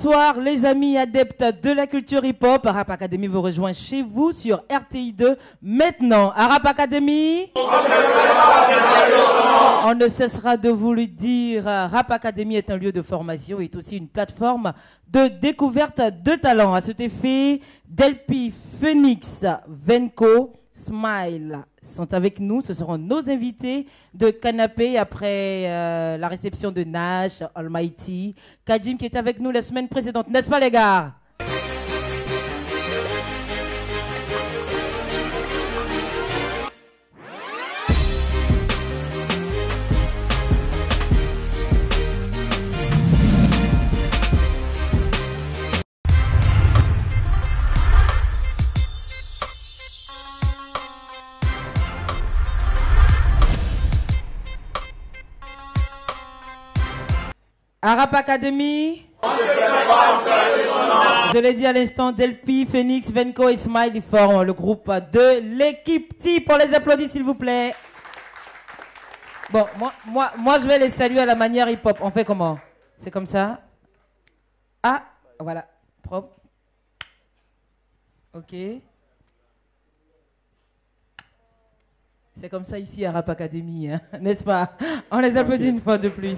Bonsoir les amis adeptes de la culture hip-hop. Rap Academy vous rejoint chez vous sur RTI2 maintenant. À Rap Academy, on ne cessera de vous le dire. Rap Academy est un lieu de formation et est aussi une plateforme de découverte de talents. À cet effet, Delpi, Phoenix, Venko, Smile sont avec nous. Ce seront nos invités de Canapé après la réception de Nash, Almighty, Kajim qui était avec nous la semaine précédente. N'est-ce pas les gars? À Rap Academy, je l'ai dit à l'instant, Delpi, Phoenix, Venko et Smile, ils forment le groupe de l'équipe Type. On les applaudit s'il vous plaît. Bon, moi je vais les saluer à la manière hip-hop. On fait comment? C'est comme ça? Ah, voilà, propre. Ok. C'est comme ça ici à Rap Academy, hein, n'est-ce pas? On les applaudit une fois de plus.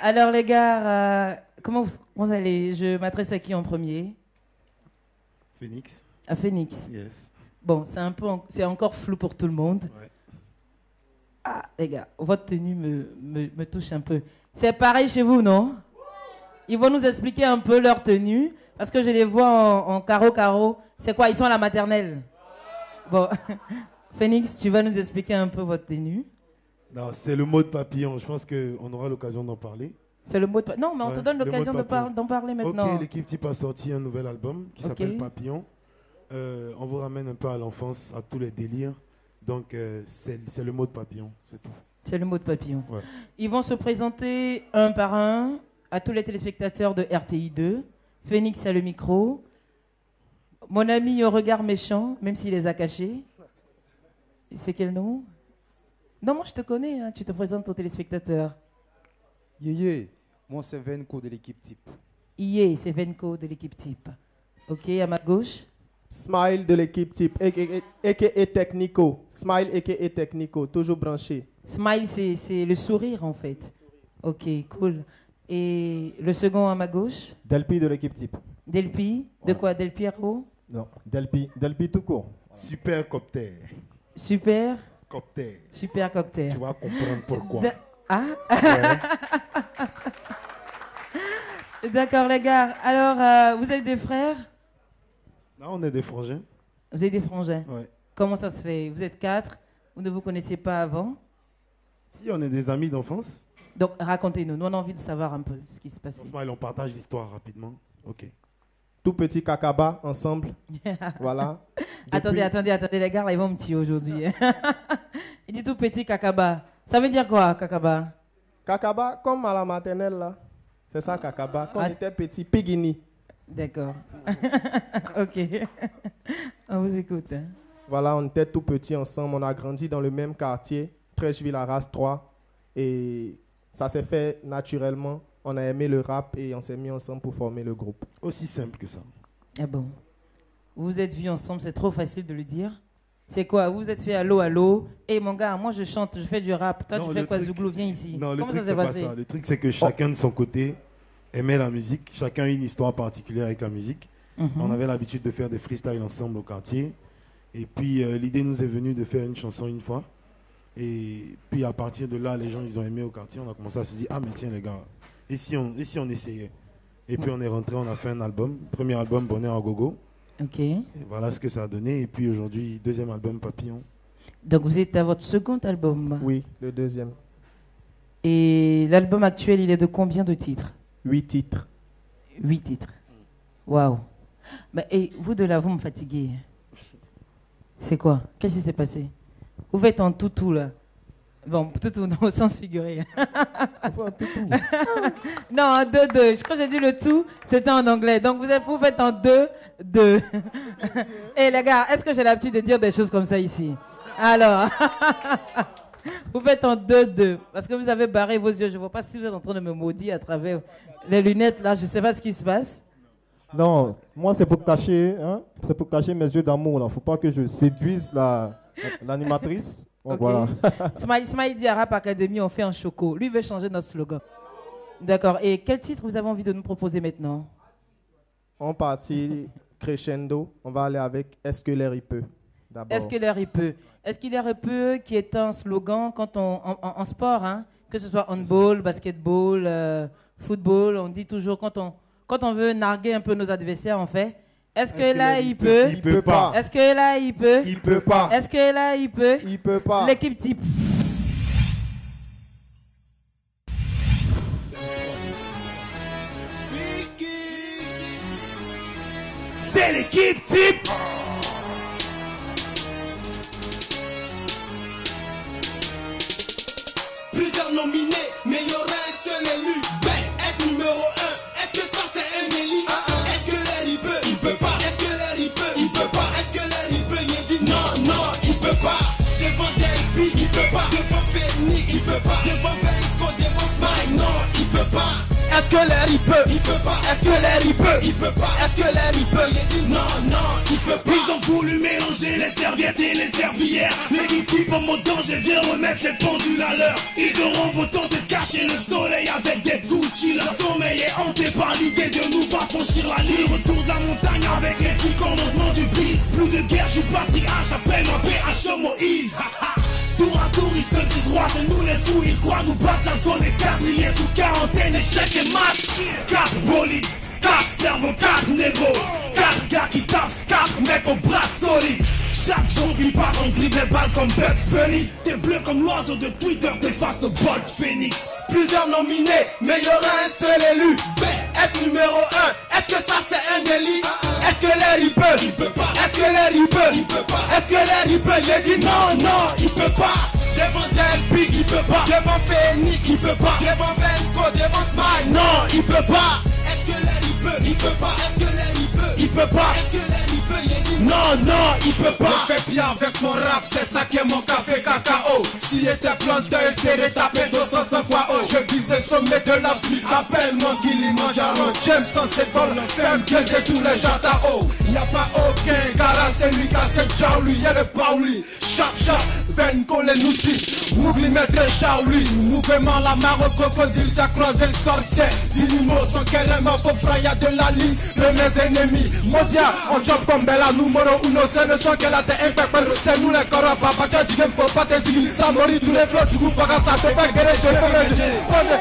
Alors les gars, comment vous allez? Je m'adresse à qui en premier? Phoenix. À Phoenix. Yes. Bon, c'est encore flou pour tout le monde. Ouais. Ah les gars, votre tenue me touche un peu. C'est pareil chez vous, non? Ils vont nous expliquer un peu leur tenue, parce que je les vois en carreau. C'est quoi? Ils sont à la maternelle? Bon, Phoenix, tu vas nous expliquer un peu votre tenue? Non, c'est le mode papillon. Je pense qu'on aura l'occasion d'en parler. C'est le mot de... Non, mais on te donne l'occasion d'en parler maintenant. Ok, l'équipe Type a sorti un nouvel album qui s'appelle Papillon. On vous ramène un peu à l'enfance, à tous les délires. Donc, c'est le mot de papillon, c'est tout. C'est le mot de papillon. Ouais. Ils vont se présenter un par un à tous les téléspectateurs de RTI2. Phoenix a le micro. Mon ami au regard méchant, même s'il les a cachés. C'est quel nom? Non, moi je te connais, hein. Tu te présentes aux téléspectateurs. Yeah. Moi c'est Venko de l'équipe Type. Yeah, c'est Venko de l'équipe Type. Ok, à ma gauche. Smile de l'équipe Type, a.k.a. Technico. Smile, a.k.a. Technico, toujours branché. Smile, c'est le sourire en fait. Ok, cool. Et le second à ma gauche? Delpi de l'équipe Type. Delpi? De quoi? Del Piero? Non, Delpi tout court. Super cocktail. Super? Cocktail. Super cocktail. Tu vas comprendre pourquoi. Ah ouais. D'accord les gars. Alors, vous êtes des frères? Là, on est des frangins. Vous êtes des frangins? Ouais. Comment ça se fait? Vous êtes 4, vous ne vous connaissiez pas avant? Si, on est des amis d'enfance. Donc, racontez-nous. Nous, on a envie de savoir un peu ce qui se passait. Smile, on partage l'histoire rapidement. Ok. Tout petit Kakaba, ensemble. Voilà. Attendez, les gars, là, ils vont me tuer aujourd'hui. Il dit tout petit Kakaba. Ça veut dire quoi, Kakaba? Kakaba, comme à la maternelle, là. C'est ça, Kakaba. Quand on était petit, Pigini. D'accord. Ok. On vous écoute. Hein. Voilà, on était tout petits ensemble. On a grandi dans le même quartier, Trècheville-Arras 3. Et ça s'est fait naturellement. On a aimé le rap et on s'est mis ensemble pour former le groupe. Aussi simple que ça. Ah bon? Vous vous êtes vus ensemble, c'est trop facile de le dire. C'est quoi? Vous vous êtes fait allô? Et mon gars, moi je chante, je fais du rap. Toi, tu fais quoi? Zouglou, viens ici. Non, Comment le truc, ça s'est passé? pas ça. Le truc, c'est que chacun de son côté aimait la musique. Chacun a une histoire particulière avec la musique. On avait l'habitude de faire des freestyles ensemble au quartier. Et puis, l'idée nous est venue de faire une chanson une fois. Et puis, à partir de là, les gens, ils ont aimé au quartier. On a commencé à se dire, ah, mais tiens, les gars, et si on essayait? Et puis, on est rentré, on a fait un album. Premier album, Bonheur à Gogo. Ok. Et voilà ce que ça a donné. Et puis, aujourd'hui, deuxième album, Papillon. Donc, vous êtes à votre second album? Oui, le deuxième. Et l'album actuel, il est de combien de titres? 8 titres. 8 titres. Waouh. Et vous deux là, vous me fatiguez. C'est quoi? Qu'est-ce qui s'est passé? Vous faites en toutou là. Bon, toutou au sens figuré. Non, en 2-2. Quand j'ai dit le tout, c'était en anglais. Donc vous faites en 2-2. Et les gars, est-ce que j'ai l'habitude de dire des choses comme ça ici? Alors. Vous faites en 2-2. Parce que vous avez barré vos yeux. Je ne vois pas si vous êtes en train de me maudire à travers les lunettes. Là, je ne sais pas ce qui se passe. Non, moi c'est pour cacher, hein, c'est pour cacher mes yeux d'amour. Il ne faut pas que je séduise l'animatrice. Bon, Okay. Voilà. Smile dit à Rap Academy, on fait un choco. Lui veut changer notre slogan. D'accord. Et quel titre vous avez envie de nous proposer maintenant? On partit crescendo. On va aller avec Est-ce que l'air il peut d'abord. Est-ce que l'air il peut? Est-ce qu'il l'air il peut qui est un slogan quand en sport, hein, que ce soit handball, basketball, football, on dit toujours quand on veut narguer un peu nos adversaires, on fait est-ce que là il peut? Il peut pas. Est-ce que là il peut? Il peut pas. Est-ce que là il peut? Il peut pas. L'équipe type. C'est l'équipe type. Plusieurs nominés, mais il y aura un seul élu. Être numéro 1, est-ce que ça c'est un délit? Est-ce que l'air il peut? Il peut pas. Est-ce que l'air il peut? Il peut pas. Est-ce que l'air il peut? Il dit non, il peut pas. Devant Delphi, il peut pas. Devant Phoenix, il peut pas. Devant Venco, devant Smile, non, il peut pas. Est-ce que l'air il peut? Il peut pas. Est-ce que l'air il peut? Il peut pas. Est-ce que l'air il peut? Il dit non, il peut pas. Ils ont voulu mélanger les serviettes et les serpillères. L'équipe type en mode danger vient remettre les pendules à l'heure. Ils auront beau temps de cacher le soleil avec des Gucci. Leur sommeil est hanté par l'idée de nous voir franchir la ligne. Retour de la montagne avec les petits commandements du bis. Plus de guerre, je suis patriarche, appelle-moi PH Moïse. Tour à tour, ils se disent rois, c'est nous les fous. Ils croient nous battre la zone des quadrillés sous quarantaine, échec et mat. 4 bolides, 4 cerveaux, 4 négos, 4 gars qui taffent, 4 mecs au bras solides. Chaque jour qui passe, on dribble les balles comme Bugs Bunny. T'es bleu comme l'oiseau de Twitter, t'es face au bot Phoenix. Plusieurs nominés, mais il y aura un seul élu. Être numéro 1, est-ce que ça c'est un délit? Est-ce que l'air il peut? Il peut pas. Est-ce que l'air il peut? Il peut pas. Est-ce que l'air il peut? Il dit non, il peut pas. Devant Delphi, il peut pas. Devant Phoenix, il peut pas. Devant Venco, devant Smile, non, il peut pas. Est-ce que l'air il peut? Il peut pas. Est-ce que l'air il peut? Il peut pas. Est-ce que l'air il peut? Il dit non, il peut pas. Je fais bien avec mon rap, c'est ça qui est mon café cacao. Si était planteur, essaierait de taper 200 fois haut. Je vise les sommets de la vie, appelle-moi Kilimanjaro. James sans s'étole, ferme bien de tous les Jatao. Y'a pas aucun cara, c'est lui qui a cette Jaouli. Y'a le Pauli, chap, Venco les noussis. Mouvli maître Charlie, mouvement la mare au crocodile, j'ai croisé le sorcier. Dis-moi tant qu'elle est mort pour frère, y'a de la liste de mes ennemis. Modia, on job comme Bella, numéro 1, c'est le son qu'elle a été impeccable. C'est nous les corps, papa, que tu viens pour pas te dire, ça mourit tous les flots, tu coupes pas ça, te fait guérir,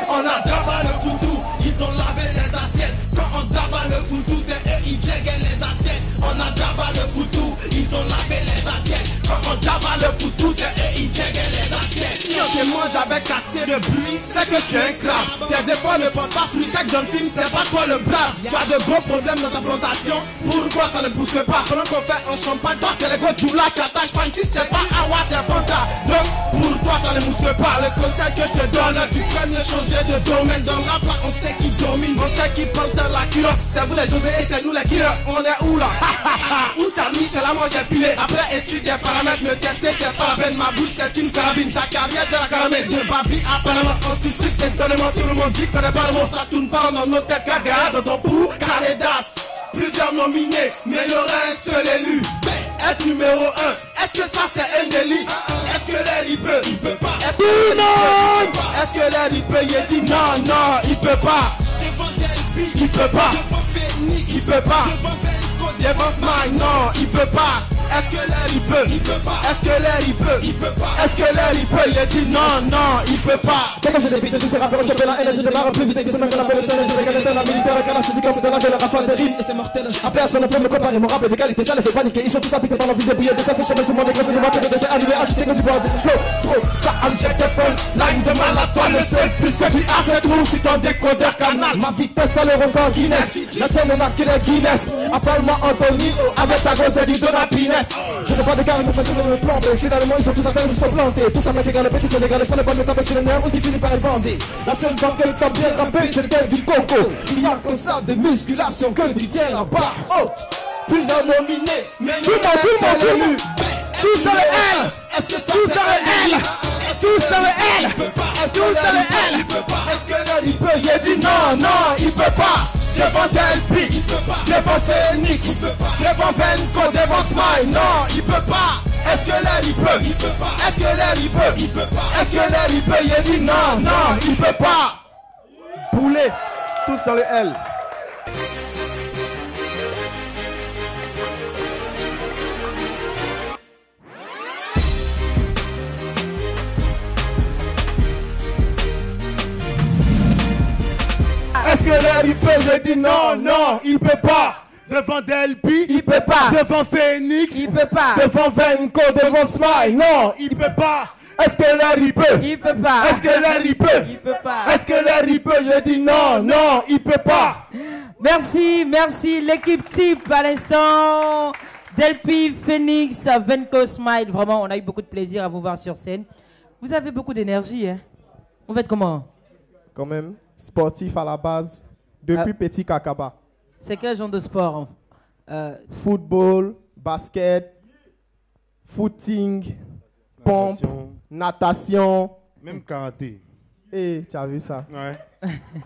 on a draba le foutou, ils ont lavé les assiettes. Quand on draba le foutou, c'est eux, ils checkent les assiettes. On a draba le foutou, ils ont lavé les assiettes. Quand on draba le foutou, c'est eux, ils checkent les assiettes. Si on te mange avec assez de bruit, c'est que tu es un crabe. Tes épaules ne portent pas fruit, c'est que dans le film, c'est pas toi le brave. Tu as de gros problèmes dans ta plantation, pourquoi ça ne pousse pas? Pendant qu'on fait un champagne, toi c'est les gros Djoula qui attaquent pas. Si c'est pas Awa, c'est Fanta. Donc, pourquoi ça ne mousse pas? Le conseil que je te donne, tu peux changer de domaine. Dans la là, on sait qui domine, on sait qui porte la culotte. C'est vous les José et c'est nous les killers. On est où là? Où t'as mis, c'est là moi j'ai pilé. Après étude des paramètres, me tester, c'est pas la peine. Ma bouche c'est une carabine, ta carrière c'est la caramel. De Babi à Panama, on s'y strict, étonnamment tout le monde dit qu'on est pas le mot. Ça tourne pas dans nos têtes, caga dans ton pou, Calédas. Plusieurs nominés, mais il y aura un seul élu. Être numéro 1, est-ce que ça c'est un délit? Est-ce que l'air il peut? Il peut pas. Est-ce que l'air il peut? Il dit non, il peut pas. Devant Delphi, il peut pas. Devant Phoenix, il peut pas. Devant Venco, devant Smile, non, il peut pas. Est-ce que l'air il peut? Il peut pas. Est-ce que l'air il peut? Il peut pas. Est-ce que l'air il peut? Il dit non, il peut pas. Dès que je débite tous ces rappeurs, je fais la haine, je démarre plus vite que ce mec de la police, je vais gagner la militaire, calache du camp de la gueule, rafale de rimes, et c'est mortel. Après, à ce qu'on peut me comparer, mon rap est de qualité, ça les fait paniquer. Ils sont tous appliqués par l'envie de briller, de s'afficher, mais souvent des greffes de matin, de se arriver à chuter que du bois de flow. Trop, ça injecte des punch, line de mal à toi, le seul, plus que puis à ce trou, si ton décodeur canal. Ma vitesse, c'est le record Guinness. La tienne, on a qu'il est Guinness. Appelle-moi Anthony, avec ta grosse et du don à Piness. Je n'ai pas de carré, mon facile de me planter. Finalement, ils sont tous atteints jusqu'au planté. Tous à mettre égal, les petits sont égal, les fans, les bonnes taper sur les nerfs, ou qui finit par les bander. La seule fois que le top bien rappé, c'était du coco. Il n'y a qu'un salle de musculation que tu tiens la barre haute. Plusieurs nominés, mais tout le monde, tout le monde, tout le monde. Tous dans le L, Est-ce que ça Tous c'est dans le L. Tous dans le L. Il peut pas. Est-ce que Tous dans le Larry L. il peut pas. Est-ce que Larry peut? J'ai dit non, non, il peut pas. Devant Delphi, Il peut pas. devant Phoenix, Il peut pas. devant Venco, devant Smile, non, il peut pas. Est-ce que Larry peut? Il peut pas. Est-ce que Larry peut? Il peut pas. Est-ce que Larry peut? J'ai dit non, non, il peut pas. Boulet, tous dans le L. Est-ce que Larry peut? Je dis non, non, il peut pas. Devant Delpi, Il peut pas. devant Phoenix, Il peut pas. Devant Venco, devant Smile, non, il peut pas. Est-ce que Larry peut? Il peut pas. Est-ce que Larry peut? Il peut pas. Est-ce que Larry peut? Je dis non, non, il peut pas. Merci, merci. L'équipe type à l'instant. Delpi, Phoenix, Venco, Smile. Vraiment, on a eu beaucoup de plaisir à vous voir sur scène. Vous avez beaucoup d'énergie, hein? Vous faites comment? Quand même, sportif à la base, depuis petit Kakaba. C'est quel genre de sport? Football, basket, footing, pompe, natation. même karaté. Et tu as vu ça? Ouais.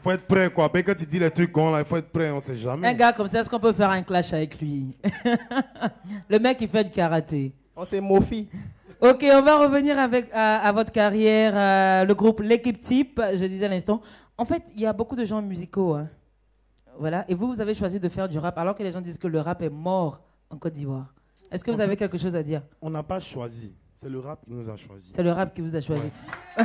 Faut être prêt quoi. Ben, quand tu dis les trucs qu'on là, il faut être prêt, on sait jamais. Un gars comme ça, est-ce qu'on peut faire un clash avec lui? Le mec, il fait du karaté. On s'est mofi. Ok, on va revenir avec, à votre carrière, le groupe L'équipe type, je disais à l'instant. En fait, il y a beaucoup de gens musicaux. Hein. Voilà. Et vous avez choisi de faire du rap alors que les gens disent que le rap est mort en Côte d'Ivoire. Est-ce que vous avez quelque chose à dire? On n'a pas choisi. C'est le rap qui nous a choisi. C'est le rap qui vous a choisi. Ouais.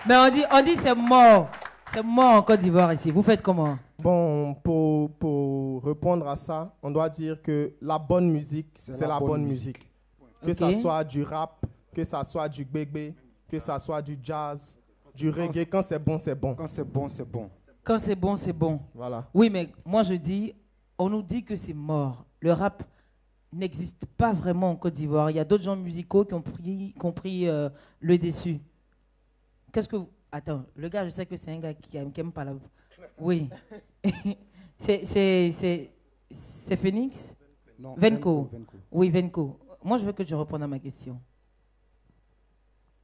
Mais on dit c'est mort. C'est mort en Côte d'Ivoire ici. Vous faites comment? Bon, pour répondre à ça, on doit dire que la bonne musique, c'est la bonne musique. Que Ok. ça soit du rap, que ça soit du bébé, que ça soit du jazz, du reggae, quand c'est bon, c'est bon. Quand c'est bon, c'est bon. Quand c'est bon, c'est bon. Voilà. Oui, mais moi je dis, on nous dit que c'est mort. Le rap n'existe pas vraiment en Côte d'Ivoire. Il y a d'autres gens musicaux qui ont pris le dessus. Qu'est-ce que vous... Attends, le gars, je sais que c'est un gars qui aime pas la... Oui. c'est Phoenix? Non, Venco. Venco. Oui, Venco. Moi, je veux que tu répondes à ma question.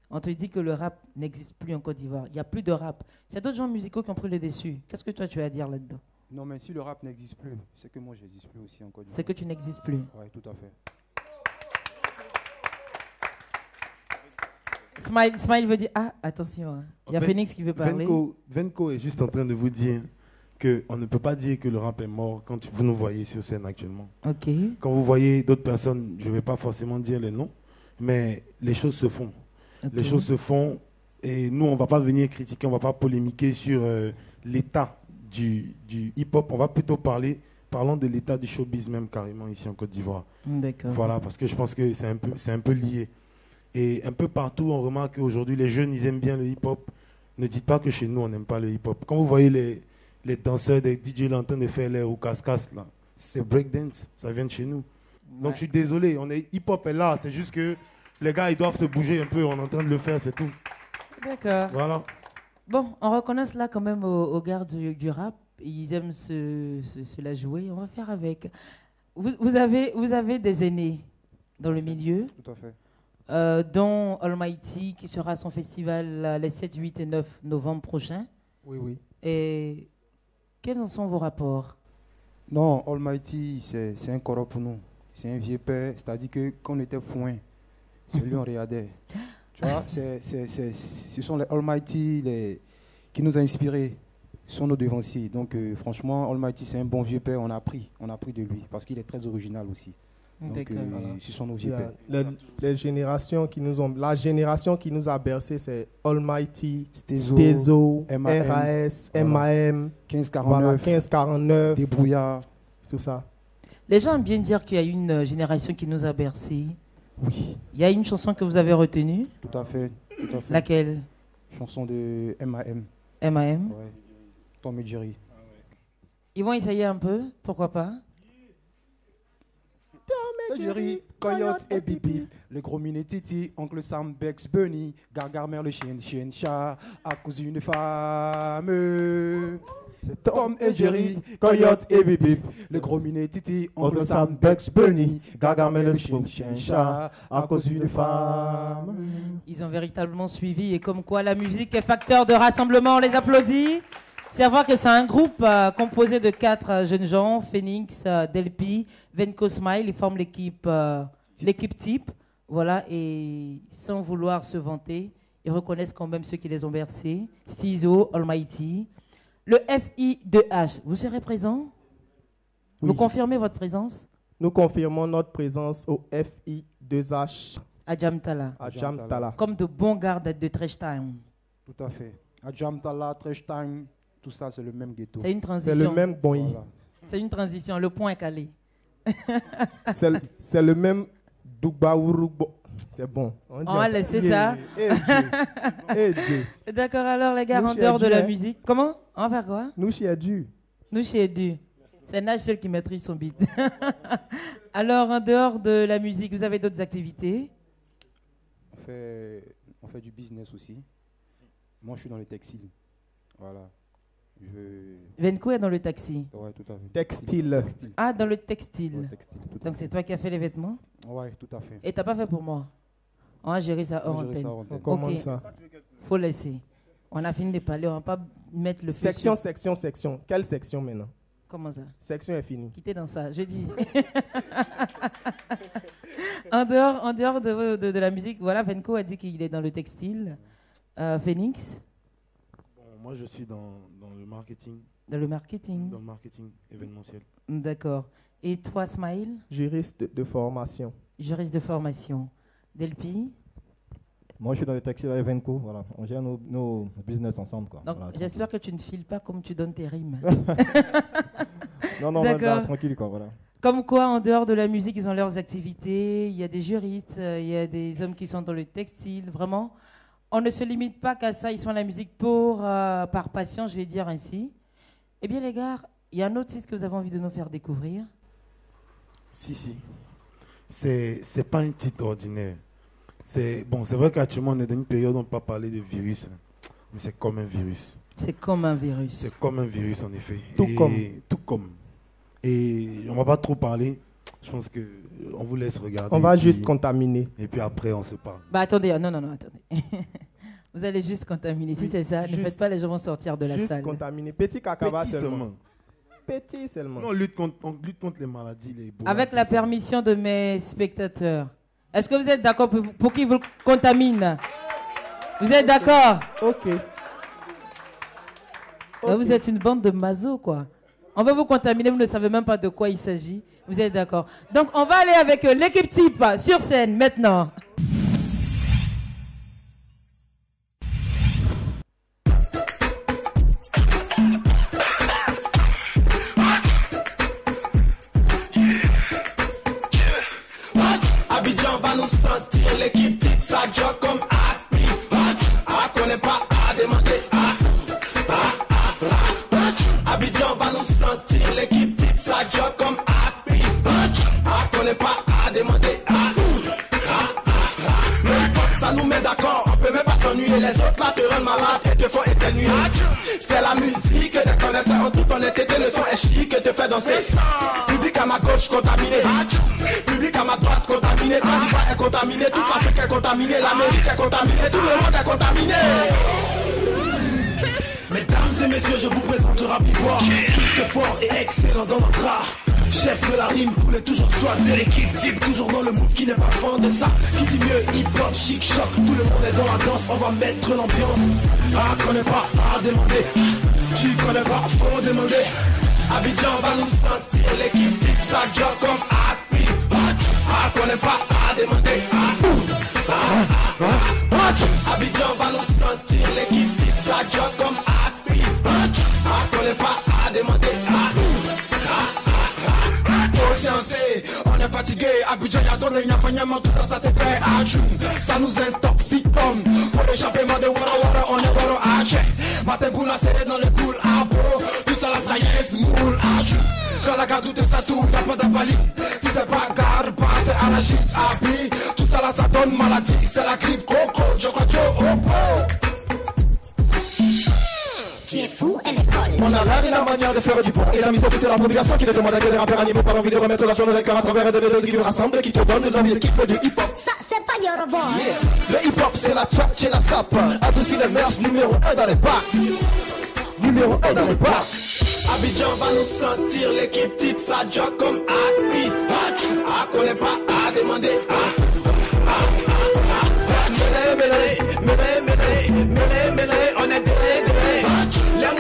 On te dit que le rap n'existe plus en Côte d'Ivoire. Il n'y a plus de rap. C'est d'autres gens musicaux qui ont pris le dessus. Qu'est-ce que toi, tu as à dire là-dedans? Non, mais si le rap n'existe plus, c'est que moi, je n'existe plus aussi en Côte d'Ivoire. C'est que tu n'existes plus. Oui, tout à fait. Smile veut dire... Ah, attention. Hein. Il y a En fait, Phoenix qui veut parler. Venco est juste en train de vous dire qu'on ne peut pas dire que le rap est mort quand vous nous voyez sur scène actuellement. Ok. Quand vous voyez d'autres personnes, je ne vais pas forcément dire les noms, mais les choses se font. Ok. Les choses se font et nous, on ne va pas venir critiquer, on ne va pas polémiquer sur l'état du hip-hop. On va plutôt parlons de l'état du showbiz même carrément ici en Côte d'Ivoire. D'accord. Voilà, parce que je pense que c'est un peu lié. Et un peu partout, on remarque qu'aujourd'hui, les jeunes, ils aiment bien le hip-hop. Ne dites pas que chez nous, on n'aime pas le hip-hop. Quand vous voyez les danseurs des DJ là, en train de faire les casse-casse, là, c'est breakdance, ça vient de chez nous. Donc je suis désolé, hip-hop est là, c'est juste que les gars, ils doivent se bouger un peu, on est en train de le faire, c'est tout. D'accord. Voilà. Bon, on reconnaît cela quand même aux gars du rap. Ils aiment se la jouer. On va faire avec. Vous avez des aînés dans le milieu, Tout à fait. dont Almighty, qui sera à son festival les 7, 8 et 9 novembre prochains. Oui, oui. Et quels en sont vos rapports? Non, Almighty, c'est un corps pour nous. C'est un vieux père, c'est-à-dire que quand on était foin, c'est lui on regardait. Tu vois, ce sont les Almighty qui nous ont inspirés, ce sont nos devanciers. Donc franchement, Almighty, c'est un bon vieux père, on a appris de lui, parce qu'il est très original aussi. Donc D'accord. ce sont nos Il y vieux a pères. les générations qui nous ont... La génération qui nous a bercé, c'est Almighty, Stezo, Stezo, MAM, RAS, voilà. MAM, 1549, voilà, 1549, Débrouillard. tout ça. Les gens aiment bien dire qu'il y a une génération qui nous a bercés. Oui, Il y a une chanson que vous avez retenue. tout à fait. Laquelle? Chanson de MAM. M.A.M. Ouais. Tom et Jerry. Ils vont essayer un peu, pourquoi pas? Jerry, Coyote et Bibi, le gros minet Titi, Oncle Sam, Bex, Bunny, Gargamel, le chien, chat, a cousu une femme. C'est Tom et Jerry, Coyote et Bip Bip. Le gros minet Titi, Oncle Sam, Bugs Bunny, Gargamel et Chien Chat, à cause d'une femme. Ils ont véritablement suivi et comme quoi la musique est facteur de rassemblement, on les applaudit. C'est à voir que c'est un groupe composé de 4 jeunes gens, Phoenix, Delpi, Venco Smile, ils forment l'équipe type. Voilà, et sans vouloir se vanter, ils reconnaissent quand même ceux qui les ont versés. Stizo, Almighty. Le FI2H, vous serez présent? Oui. Vous confirmez votre présence? Nous confirmons notre présence au FI2H. À Jamtala. À Jamtala. Comme de bons gardes de Trash Time. Tout à fait. À Jamtala, Trash Time, tout ça, c'est le même ghetto. C'est une transition. C'est le même bon. Voilà. C'est une transition, le point est calé. c'est le même Dougba Urugbo. C'est bon. On va laisser ça. D'accord, alors les gars, en dehors de la musique. Comment? On va faire quoi? Nous chez Edu. Nous chez Edu. C'est Nage seul qui maîtrise son beat. Alors, en dehors de la musique, vous avez d'autres activités? On fait du business aussi. Moi, je suis dans le textile. Voilà. Venco est dans le taxi. Ouais, tout à fait. Textile. Ah, dans le textile. Ouais, textile, donc c'est toi qui as fait les vêtements? Ouais, tout à fait. Et t'as pas fait pour moi? On a géré ça hors antenne. Comment ça? Faut laisser. On a fini de parler, on va pas mettre le section. Quelle section maintenant? Comment ça? Section est finie. Quittez dans ça, je dis. en dehors de la musique, voilà, Venco a dit qu'il est dans le textile. Phoenix? Moi, je suis dans le marketing. Dans le marketing? Dans le marketing événementiel. D'accord. Et toi, Smile? Juriste de formation. Juriste de formation. Delpi? Moi, je suis dans le textile avec Venco. Voilà. On gère nos business ensemble. Quoi. Donc, voilà, j'espère que tu ne files pas comme tu donnes tes rimes. non, là, tranquille. Quoi, voilà. Comme quoi, en dehors de la musique, ils ont leurs activités. Il y a des juristes, il y a des hommes qui sont dans le textile. Vraiment, on ne se limite pas qu'à ça. Ils sont à la musique par passion, je vais dire ainsi. Eh bien, les gars, il y a un autre titre que vous avez envie de nous faire découvrir. Si. C'est pas un titre ordinaire. C'est vrai qu'actuellement, on est dans une période où on ne peut pas parler de virus. Mais c'est comme un virus. C'est comme un virus. C'est comme un virus, en effet. Tout comme. Et on ne va pas trop parler. Je pense qu'on vous laisse regarder. On va juste contaminer. Et puis après, on se parle. Bah attendez, non, attendez. Vous allez juste contaminer. Si c'est ça, ne faites pas, les gens vont sortir de la salle. Juste contaminer. Petit cacava seulement. Petit seulement. Non, on lutte contre les maladies. Avec la permission de mes spectateurs. Est-ce que vous êtes d'accord pour qu'ils vous contaminent? Vous êtes d'accord? Ok. Vous êtes une bande de mazos, quoi. On va vous contaminer, vous ne savez même pas de quoi il s'agit. Vous êtes d'accord? Donc, on va aller avec l'équipe type sur scène maintenant. Abidjan va nous sentir, l'équipe type ça joue comme Happy. Connaît pas à demander. Abidjan va nous sentir, l'équipe type ça joue comme Happy. Connaît pas à demander. Ça nous met d'accord, on peut même pas s'ennuyer. Les autres là te rendent malade et te font éternuer. C'est la musique des connaisseurs en toute honnêteté. Le son est chic et te fait danser. Public à ma gauche contaminé. Public à ma droite contaminé. Quand d'Ivoire est contaminé, toute l'Afrique est contaminée. L'Amérique est contaminée, tout le monde est contaminé. Mesdames et messieurs, je vous présente le rap ivoire. Plus que fort et excellent dans notre art. Chef de la rime, coule toujours soi. C'est l'équipe type, toujours dans le mood qui n'est pas fan de ça. Qui dit mieux hip-hop, chic, choc. Tout le monde est dans la danse, on va mettre l'ambiance. Connais pas, à demander. Tu connais pas, faut demander. Abidjan va nous sentir, l'équipe type, ça joue comme Happy. Connais pas, à demander. Abidjan va nous sentir, l'équipe type, ça joue comme Happy. Connais pas, à demander. On est fatigué, Abidjan y'a donné une apagnement, tout ça, ça te fait à jour. Ça nous intoxique comme pour l'échappement de Wara, on est Wara Haché. Matin pour la serrer dans le cool, à beau. Tout ça là, ça y est, moule à jour. Quand la garde tout ça tourne, y'a pas d'abali. Si c'est pas garde, c'est à la chute, habille. Tout ça là, ça donne maladie. C'est la grippe, coco, choco, opo. Tu es fou, elle est folle. On a l'art et la manière de faire du bon. Et la mise au but de la promulgation qui ne demande à que des rappeurs animés par l'envie de remettre la joie dans les cœurs à travers un DVD qui nous rassemble, qui te donne de l'envie de kiffer du hip-hop. Ça, c'est pas Yoruba. Le hip-hop, c'est la chat chez la sape. Adoucir les mœurs, numéro 1 dans les bars. Numéro 1 dans les bars. Abidjan va nous sentir, l'équipe type ça joue comme Happy. Ah, connaît pas à demander. Mêlé, on est délé. Les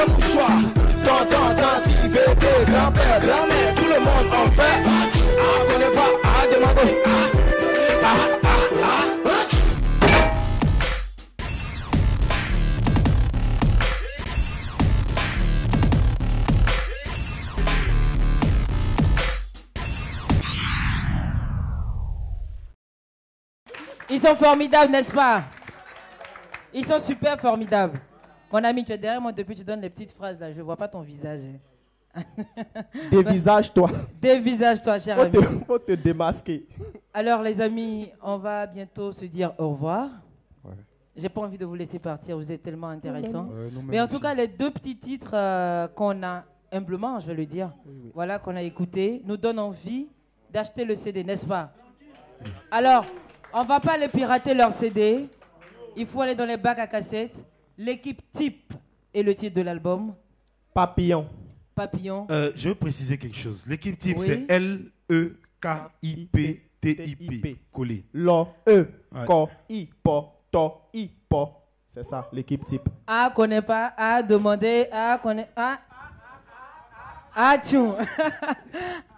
mouchoirs. Tanti, bébé, grand-père, grand-mère, tout le monde en fait. Ah, connaît pas à demander. Ils sont formidables, n'est-ce pas? Ils sont super formidables. Mon ami, tu es derrière moi depuis que tu donnes les petites phrases là. Je ne vois pas ton visage. Dévisage-toi. Dévisage-toi, cher ami. Faut te démasquer. Alors, les amis, on va bientôt se dire au revoir. Ouais. J'ai pas envie de vous laisser partir, vous êtes tellement intéressants. Nous-mêmes Mais en aussi. tout cas, les deux petits titres qu'on a, humblement, je vais le dire, voilà, qu'on a écoutés, nous donnent envie d'acheter le CD, n'est-ce pas? Alors, on va pas les pirater leur CD. Il faut aller dans les bacs à cassettes. L'équipe type est le titre de l'album. Papillon. Papillon. Je veux préciser quelque chose. L'équipe type, Oui. c'est L-E-K-I-P-T-I-P. Collé. Lo, E, Ko, I, Po, To, I, Po. C'est ça, l'équipe type. A connaît pas, A demander, A connaît, A tchou.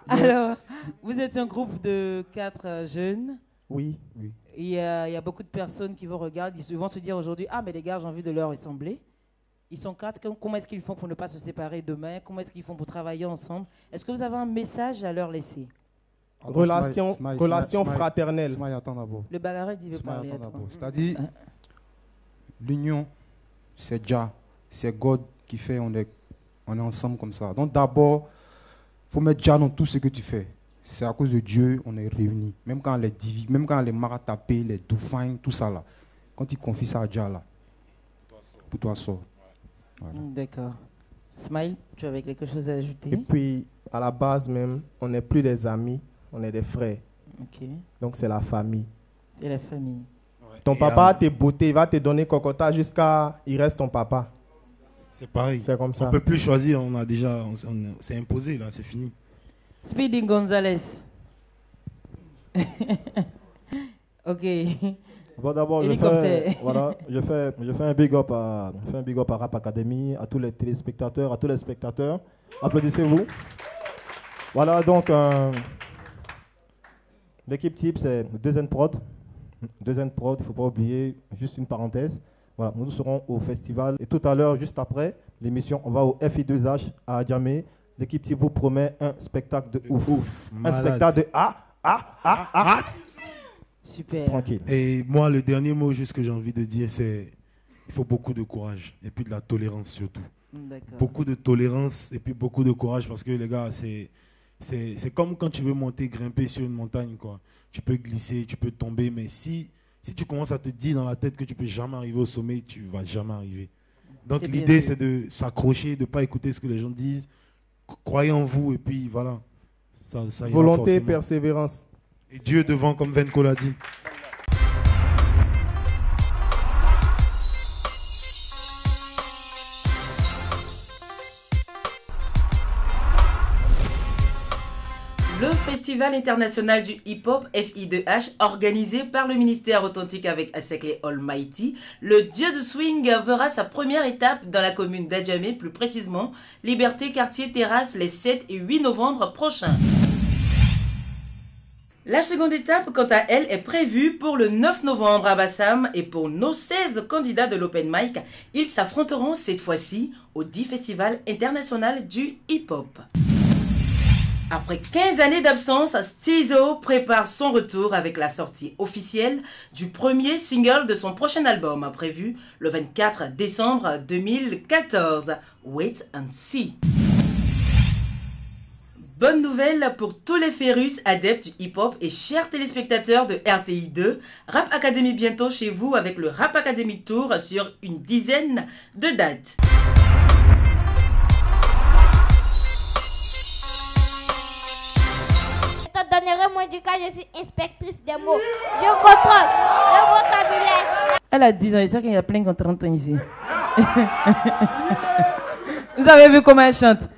Alors, vous êtes un groupe de 4 jeunes. Oui. Il y a beaucoup de personnes qui vous regardent. Ils vont se dire aujourd'hui, ah mais les gars, j'ai envie de leur ressembler. Ils sont 4. Comment est-ce qu'ils font pour ne pas se séparer demain? Comment est-ce qu'ils font pour travailler ensemble? Est-ce que vous avez un message à leur laisser? Smile, Relation fraternelle. Smile, attends d'abord. Le bagarre, il veut Smile, parler. attends attends. d'abord. C'est-à-dire, l'union, c'est Jah, c'est God qui fait, on est ensemble comme ça. Donc d'abord, il faut mettre Jah dans tout ce que tu fais. C'est à cause de Dieu, on est réunis. Même quand les divises, même quand les maratapés, les doufains, tout ça là. Quand il confie ça à Jah là, pour toi sort. Voilà. D'accord. Smile, tu avais quelque chose à ajouter? Et puis, à la base même, on n'est plus des amis, on est des frères. Ok. Donc, c'est la famille. Et la famille. Ton papa t'es beauté, il va te donner cocota jusqu'à il reste ton papa. C'est pareil. C'est comme ça. On peut plus choisir, on a déjà, c'est imposé là, c'est fini. Speedy Gonzalez. Ok. Bon, d'abord, je fais un big up à Rap Academy, à tous les téléspectateurs, à tous les spectateurs. Applaudissez-vous. Voilà, donc, l'équipe type, c'est 2N Prod. 2N Prod, il ne faut pas oublier, juste une parenthèse. Voilà, nous serons au festival. Et tout à l'heure, juste après l'émission, on va au FI2H à Adjamé. L'équipe type vous promet un spectacle de ouf. Un spectacle de Super. Tranquille. Et moi, le dernier mot juste que j'ai envie de dire, c'est il faut beaucoup de courage et puis de la tolérance surtout. D'accord. Beaucoup de tolérance et puis beaucoup de courage parce que les gars, c'est comme quand tu veux monter, grimper sur une montagne, quoi. Tu peux glisser, tu peux tomber, mais si tu commences à te dire dans la tête que tu peux jamais arriver au sommet, tu vas jamais arriver. Donc C'est bien l'idée, vu. c'est de s'accrocher, de ne pas écouter ce que les gens disent. Croyez en vous et puis voilà. Ça ira Volonté, forcément. persévérance. Et Dieu devant, comme Venko l'a dit. Le Festival international du hip-hop FI2H, organisé par le ministère authentique avec Asekle Almighty, le dieu du swing verra sa première étape dans la commune d'Adjamé, plus précisément Liberté Quartier Terrasse les 7 et 8 novembre prochains. La seconde étape, quant à elle, est prévue pour le 9 novembre à Bassam et pour nos 16 candidats de l'Open Mic, ils s'affronteront cette fois-ci au 10 Festival international du hip-hop. Après 15 années d'absence, Steezo prépare son retour avec la sortie officielle du premier single de son prochain album, prévu le 24 décembre 2014, Wait and See. bonne nouvelle pour tous les férus, adeptes du hip-hop et chers téléspectateurs de RTI 2. Rap Academy bientôt chez vous avec le Rap Academy Tour sur une dizaine de dates. Je te donnerai mon éducation, je suis inspectrice des mots. Je contrôle le vocabulaire. Elle a 10 ans, je sais qu'il y a plein qui ont 30 ans ici. Vous avez vu comment elle chante?